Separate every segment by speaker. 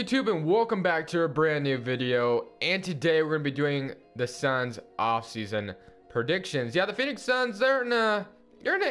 Speaker 1: YouTube, and welcome back to a brand new video. And today we're going to be doing the Suns off-season predictions. Yeah, the Phoenix Suns, they're in an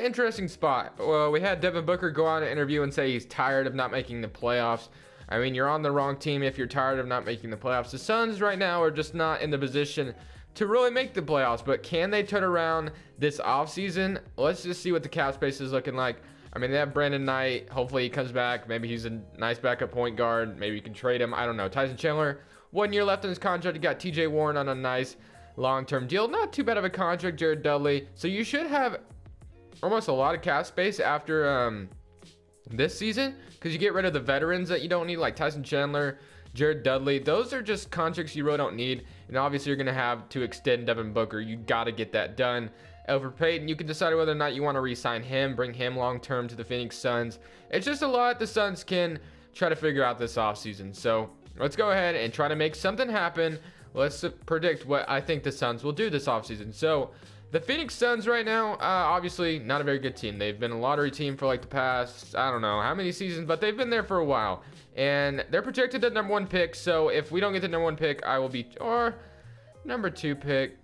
Speaker 1: interesting spot. Well, we had Devin Booker go on an interview and say he's tired of not making the playoffs. I mean, you're on the wrong team if you're tired of not making the playoffs. The Suns right now are just not in the position to really make the playoffs, but can they turn around this offseason? Let's just see what the cap space is looking like. I mean, they have Brandon Knight. Hopefully he comes back. Maybe he's a nice backup point guard. Maybe you can trade him. I don't know. Tyson Chandler, 1 year left in his contract. You got TJ Warren on a nice long-term deal. Not too bad of a contract. Jared Dudley. So you should have almost a lot of cap space after this season, because you get rid of the veterans that you don't need, like Tyson Chandler, Jared Dudley. Those are just contracts you really don't need. And obviously you're going to have to extend Devin Booker. You got to get that done. Over Ayton, you can decide whether or not you want to re-sign him, bring him long-term to the Phoenix Suns. It's just a lot the Suns can try to figure out this offseason. So let's go ahead and try to make something happen. Let's predict what I think the Suns will do this offseason. So the Phoenix Suns right now, obviously not a very good team. They've been a lottery team for like the past, I don't know how many seasons, but they've been there for a while. And they're projected the #1 pick. So if we don't get the #1 pick, I will be, or #2 pick.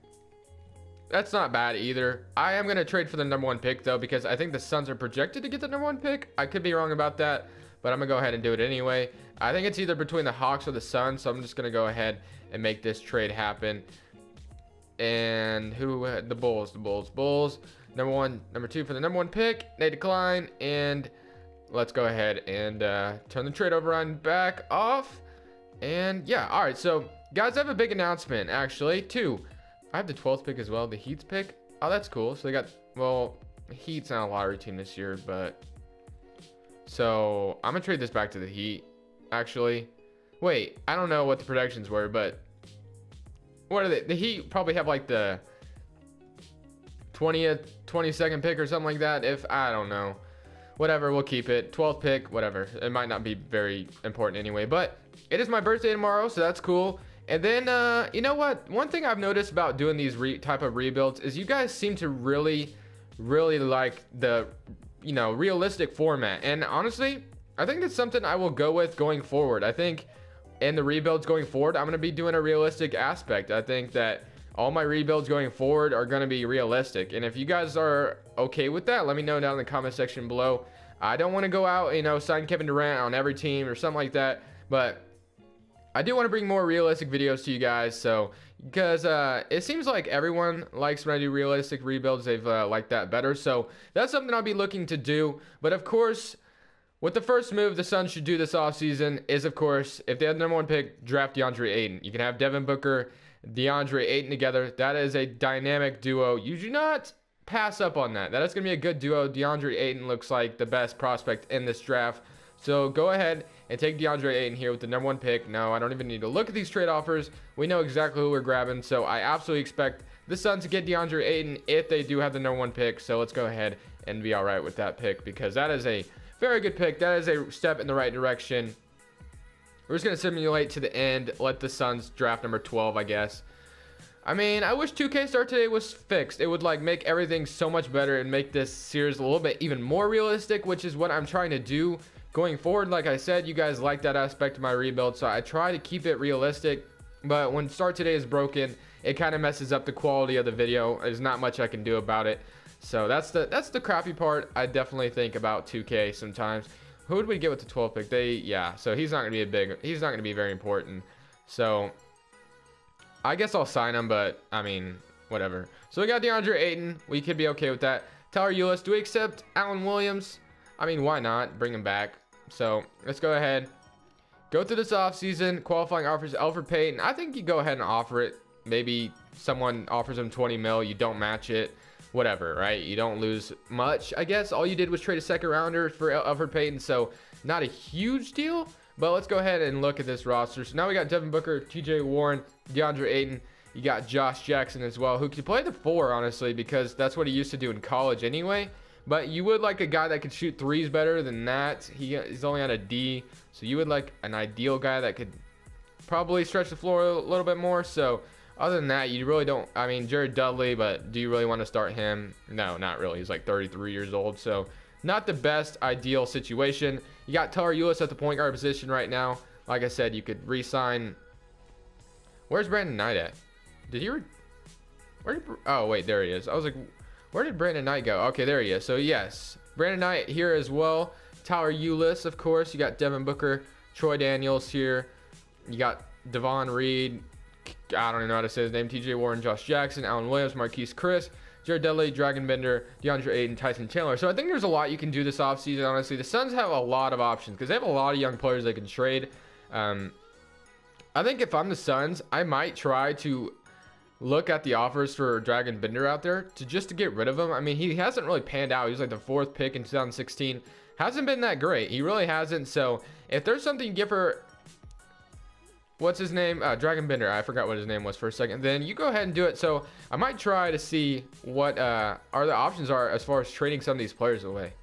Speaker 1: That's not bad either. I am going to trade for the #1 pick, though, because I think the Suns are projected to get the #1 pick. I could be wrong about that, but I'm going to go ahead and do it anyway. I think it's either between the Hawks or the Suns, so I'm just going to go ahead and make this trade happen. And who? The Bulls. #1, #2 for the #1 pick. They decline, and let's go ahead and turn the trade overrun back off. And yeah, all right. So, guys, I have a big announcement, actually, too. I have the 12th pick as well, the Heat's pick. Oh, that's cool. So they got, well, Heat's not a lottery team this year, but so I'm gonna trade this back to the Heat, actually. Wait, I don't know what the predictions were, but what are they? The Heat probably have like the 22nd pick or something like that. If I don't know, whatever, we'll keep it. 12th pick, whatever. It might not be very important anyway, but it is my birthday tomorrow, so that's cool. And then, you know what? One thing I've noticed about doing these type of rebuilds is you guys seem to really like the, realistic format. And honestly, I think that's something I will go with going forward. I think in the rebuilds going forward, I'm going to be doing a realistic aspect. I think that all my rebuilds going forward are going to be realistic. And if you guys are okay with that, let me know down in the comment section below. I don't want to go out, sign Kevin Durant on every team or something like that. But I do want to bring more realistic videos to you guys, so because it seems like everyone likes when I do realistic rebuilds. They've liked that better, so that's something I'll be looking to do. But of course, with the first move the Suns should do this offseason is, of course, if they have the #1 pick, draft DeAndre Ayton. You can have Devin Booker, DeAndre Ayton together. That is a dynamic duo. You do not pass up on that. That is going to be a good duo. DeAndre Ayton looks like the best prospect in this draft. So go ahead and take DeAndre Ayton here with the #1 pick. No, I don't even need to look at these trade offers. We know exactly who we're grabbing. So I absolutely expect the Suns to get DeAndre Ayton if they do have the #1 pick. So let's go ahead and be all right with that pick, because that is a very good pick. That is a step in the right direction. We're just going to simulate to the end. Let the Suns draft number 12, I guess. I mean, I wish 2K Start Today was fixed. It would make everything so much better and make this series a little bit even more realistic, which is what I'm trying to do going forward. Like I said, you guys like that aspect of my rebuild, so I try to keep it realistic. But when Start Today is broken, it kind of messes up the quality of the video. There's not much I can do about it. So that's the crappy part. I definitely think about 2K sometimes. Who would we get with the 12th pick? Yeah. So he's not gonna be very important. So I guess I'll sign him, but I mean, whatever. So we got DeAndre Ayton. We could be okay with that. Tyler Ulis. Do we accept Allen Williams? I mean, why not? Bring him back. So let's go ahead. Go through this offseason. Qualifying offers Elfrid Payton. I think you go ahead and offer it. Maybe someone offers him 20 mil. You don't match it. Whatever, right? You don't lose much, I guess. All you did was trade a second rounder for Elfrid Payton. So not a huge deal. But let's go ahead and look at this roster. So now we got Devin Booker, TJ Warren, DeAndre Ayton. You got Josh Jackson as well, who could play the 4, honestly, because that's what he used to do in college anyway. But you would like a guy that could shoot threes better than that. He's only on a D, so you would like an ideal guy that could probably stretch the floor a little bit more. So other than that, you really don't. I mean, Jared Dudley, but do you really want to start him? No, not really. He's like 33 years old, so not the best ideal situation. You got Tyler Ulis at the point guard position right now. like I said, you could re-sign. Where's Brandon Knight at? Did he? Oh wait, there he is. I was like, where did Brandon Knight go? Okay, there he is. So yes, Brandon Knight here as well. Tyler Ulis, of course. You got Devin Booker, Troy Daniels here. You got Devon Reed. I don't even know how to say his name. TJ Warren, Josh Jackson, Allen Williams, Marquise Chris, Jared Dudley, Dragon Bender, DeAndre Ayton, Tyson Chandler. So I think there's a lot you can do this offseason, honestly. The Suns have a lot of options because they have a lot of young players they can trade. I think if I'm the Suns, I might try to look at the offers for Dragon Bender out there to get rid of him. I mean, he hasn't really panned out. He was like the 4th pick in 2016. Hasn't been that great. He really hasn't. So if there's something you give for, what's his name? Dragon Bender. I forgot what his name was for a second. Then you go ahead and do it. So I might try to see what the options are as far as trading some of these players away.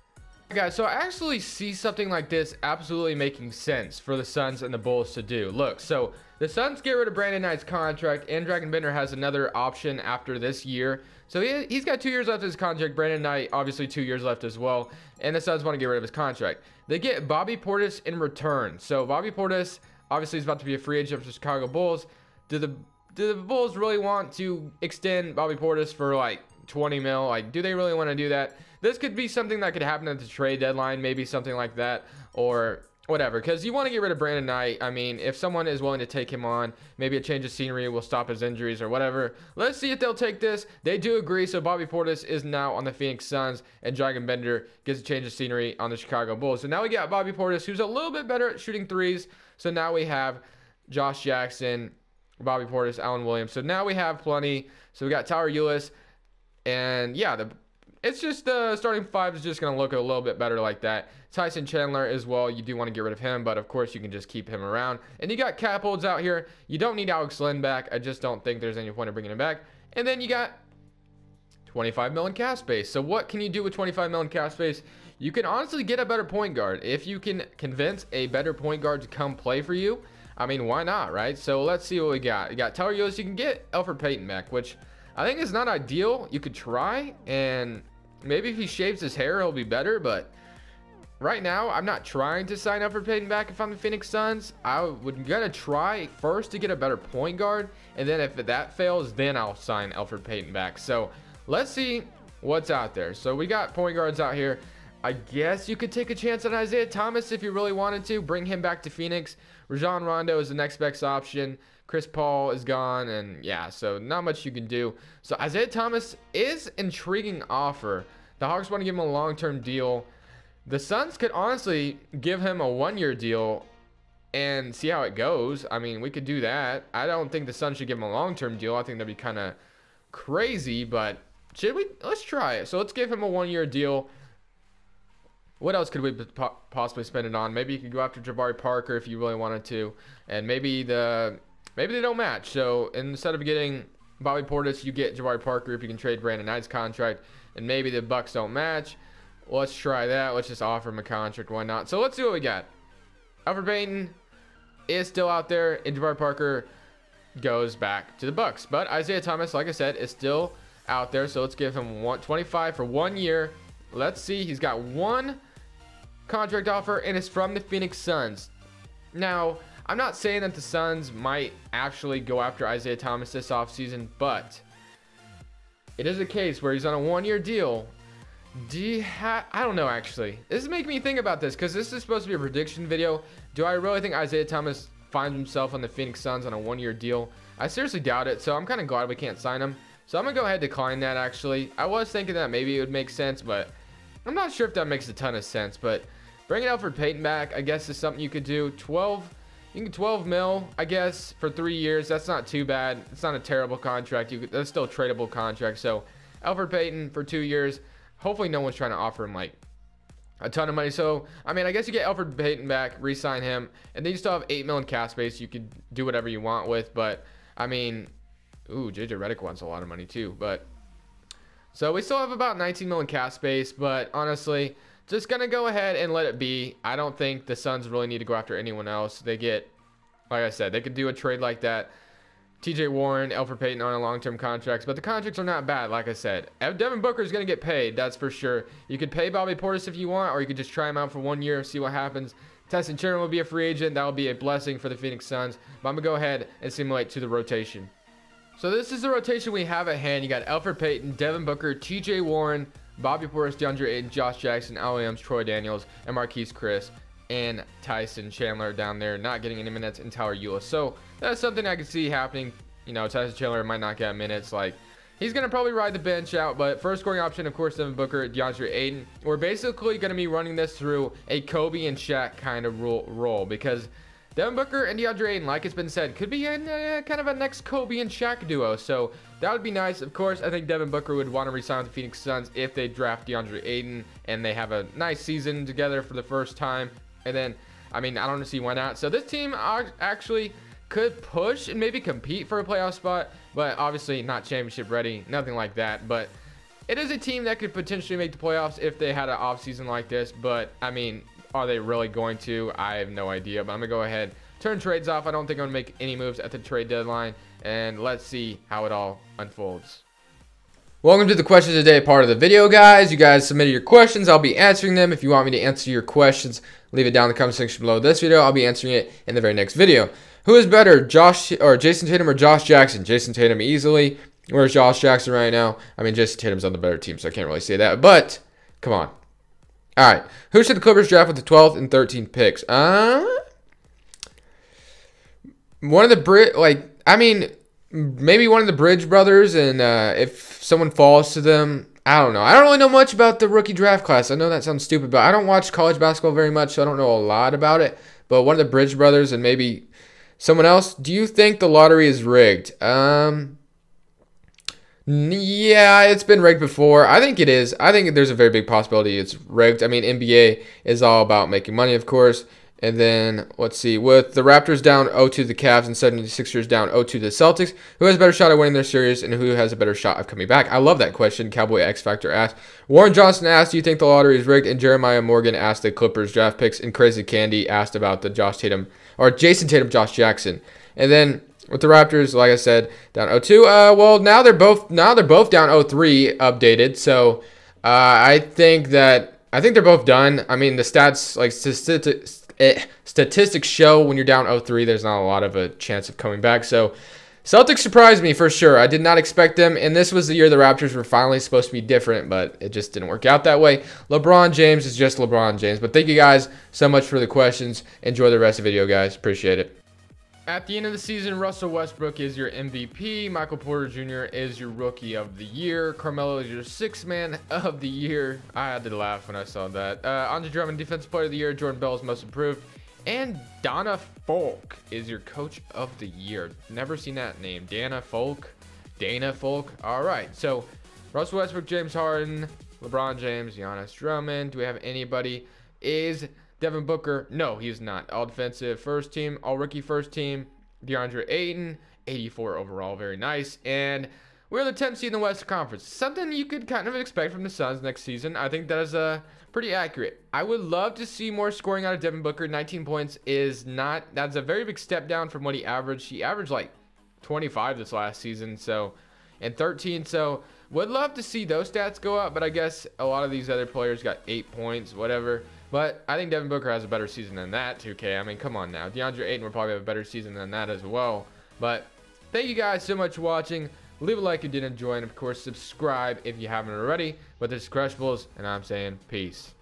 Speaker 1: Guys, so I actually see something like this absolutely making sense for the Suns and the Bulls to do. Look, so the Suns get rid of Brandon Knight's contract, and Dragon Bender has another option after this year. So he's got 2 years left of his contract. Brandon Knight, obviously 2 years left as well. And the Suns want to get rid of his contract. They get Bobby Portis in return. So Bobby Portis obviously is about to be a free agent for the Chicago Bulls. Do the Bulls really want to extend Bobby Portis for like 20 mil? Like, do they really want to do that? This could be something that could happen at the trade deadline, maybe something like that, or whatever, because you want to get rid of Brandon Knight. I mean, if someone is willing to take him on, maybe a change of scenery will stop his injuries or whatever. Let's see if they'll take this. They do agree, so Bobby Portis is now on the Phoenix Suns, and Dragon Bender gets a change of scenery on the Chicago Bulls. So now we got Bobby Portis, who's a little bit better at shooting threes. So now we have Josh Jackson, Bobby Portis, Allen Williams. So now we have plenty. So we got Tyler Ulis, and yeah, it's just the starting 5 is just going to look a little bit better like that. Tyson Chandler as well. You do want to get rid of him, but of course you can just keep him around. And you got cap holds out here. You don't need Alex Len back. I just don't think there's any point in bringing him back. And then you got 25 million cap space. So what can you do with 25 million cap space? You can honestly get a better point guard. If you can convince a better point guard to come play for you, I mean, why not, right? So let's see what we got. You got Tyler Ulis. You can get Elfrid Payton back, which I think is not ideal. You could try, and maybe if he shaves his hair, he'll be better. But right now, I'm not trying to sign Elfrid Payton back if I'm the Phoenix Suns. I would gonna try first to get a better point guard, and then if that fails, then I'll sign Elfrid Payton back. So let's see what's out there. So we got point guards out here. I guess you could take a chance on Isaiah Thomas if you really wanted to. Bring him back to Phoenix. Rajon Rondo is the next best option. Chris Paul is gone, and yeah, so not much you can do. So Isaiah Thomas is intriguing offer. The Hawks want to give him a long-term deal. The Suns could honestly give him a 1-year deal and see how it goes. I mean, we could do that. I don't think the Suns should give him a long-term deal. I think that'd be kind of crazy, but should we? Let's try it. So let's give him a 1-year deal. What else could we possibly spend it on? Maybe you could go after Jabari Parker if you really wanted to, and maybe they don't match. So instead of getting Bobby Portis, you get Jabari Parker if you can trade Brandon Knight's contract, and maybe the Bucks don't match. Let's try that. Let's just offer him a contract. Why not? So let's see what we got. Elfrid Payton is still out there, and Jabari Parker goes back to the Bucks. But Isaiah Thomas, like I said, is still out there. So let's give him 25 for 1 year. Let's see. He's got one contract offer, and it's from the Phoenix Suns. Now, I'm not saying that the Suns might actually go after Isaiah Thomas this offseason, but it is a case where he's on a 1-year deal. I don't know, actually. This is making me think about this because this is supposed to be a prediction video. Do I really think Isaiah Thomas finds himself on the Phoenix Suns on a 1-year deal? I seriously doubt it, so I'm kind of glad we can't sign him. So I'm going to go ahead and decline that, actually. I was thinking that maybe it would make sense, but I'm not sure if that makes a ton of sense. But bringing Elfrid Payton back, I guess, is something you could do. You can get 12 mil, I guess, for 3 years. That's not too bad. It's not a terrible contract. That's still a tradable contract. So Elfrid Payton for 2 years. Hopefully no one's trying to offer him like a ton of money. So, I mean, I guess you get Elfrid Payton back, re-sign him, and then you still have 8 million cap space you could do whatever you want with. But, I mean, ooh, JJ Redick wants a lot of money too. But, so we still have about 19 million cap space, but honestly, just going to go ahead and let it be. I don't think the Suns really need to go after anyone else. They get, like I said, they could do a trade like that. TJ Warren, Elfrid Payton on a long-term contracts, but the contracts are not bad, like I said. Devin Booker is going to get paid, that's for sure. You could pay Bobby Portis if you want, or you could just try him out for 1 year, see what happens. Tyson Chandler will be a free agent. That will be a blessing for the Phoenix Suns. But I'm going to go ahead and simulate to the rotation. So this is the rotation we have at hand. You got Elfrid Payton, Devin Booker, TJ Warren, Bobby Portis, DeAndre Ayton, Josh Jackson, Al Williams, Troy Daniels, and Marquise Chris, and Tyson Chandler down there not getting any minutes, and Tyler Ulis. So that's something I can see happening. You know, Tyson Chandler might not get minutes. Like, he's going to probably ride the bench out, but first scoring option, of course, Devin Booker, DeAndre Ayton. We're basically going to be running this through a Kobe and Shaq kind of role because Devin Booker and DeAndre Ayton, like it's been said, could be in kind of a next Kobe and Shaq duo. So that would be nice. Of course, I think Devin Booker would want to resign with the Phoenix Suns if they draft DeAndre Ayton and they have a nice season together for the first time. And then, I mean, I don't see why not. So this team actually could push and maybe compete for a playoff spot, but obviously not championship ready, nothing like that. But it is a team that could potentially make the playoffs if they had an offseason like this. But, I mean, are they really going to? I have no idea. But I'm going to go ahead, turn trades off. I don't think I'm going to make any moves at the trade deadline. And let's see how it all unfolds. Welcome to the questions of the day part of the video, guys. You guys submitted your questions. I'll be answering them. If you want me to answer your questions, leave it down in the comment section below this video. I'll be answering it in the very next video. Who is better, Jason Tatum or Josh Jackson? Jason Tatum easily. Where's Josh Jackson right now? I mean, Jason Tatum's on the better team, so I can't really say that. But come on. All right. Who should the Clippers draft with the 12th and 13th picks? One of the maybe one of the Bridge brothers, and if someone falls to them, I don't know. I don't really know much about the rookie draft class. I know that sounds stupid, but I don't watch college basketball very much, so I don't know a lot about it. But one of the Bridge brothers and maybe someone else. Do you think the lottery is rigged? Yeah, it's been rigged before. I think it is. I think there's a very big possibility it's rigged. I mean, NBA is all about making money, of course. And then, let's see, with the Raptors down 0-2 to the Cavs and 76ers down 0-2 to the Celtics, who has a better shot at winning their series and who has a better shot of coming back? I love that question. Cowboy X Factor asked. Warren Johnson asked, do you think the lottery is rigged? And Jeremiah Morgan asked the Clippers draft picks. And Crazy Candy asked about the Jason Tatum, Josh Jackson. And then with the Raptors, like I said, down 0-2. Well, now they're both down 0-3 updated. So I think they're both done. I mean, the stats, like statistics show when you're down 0-3, there's not a lot of a chance of coming back. So Celtics surprised me for sure. I did not expect them, and this was the year the Raptors were finally supposed to be different, but it just didn't work out that way. LeBron James is just LeBron James. But thank you guys so much for the questions. Enjoy the rest of the video, guys. Appreciate it. At the end of the season, Russell Westbrook is your MVP. Michael Porter Jr. is your Rookie of the Year. Carmelo is your Sixth Man of the Year. I had to laugh when I saw that. Andre Drummond, Defensive Player of the Year. Jordan Bell is Most Improved. And Dana Folk is your Coach of the Year. Never seen that name. Dana Folk. All right. So, Russell Westbrook, James Harden, LeBron James, Giannis Drummond. Do we have anybody? Is Devin Booker? No, he's not. All defensive first team, all rookie first team. DeAndre Ayton, 84 overall, very nice. And we're the 10th seed in the Western Conference. Something you could kind of expect from the Suns next season. I think that is pretty accurate. I would love to see more scoring out of Devin Booker. 19 points that's a very big step down from what he averaged. He averaged like 25 this last season, and 13. So would love to see those stats go up, but I guess a lot of these other players got 8 points, whatever. But I think Devin Booker has a better season than that, 2K. I mean, come on now. DeAndre Ayton will probably have a better season than that as well. But thank you guys so much for watching. Leave a like if you did enjoy, and of course, subscribe if you haven't already. But this is Crushables, and I'm saying peace.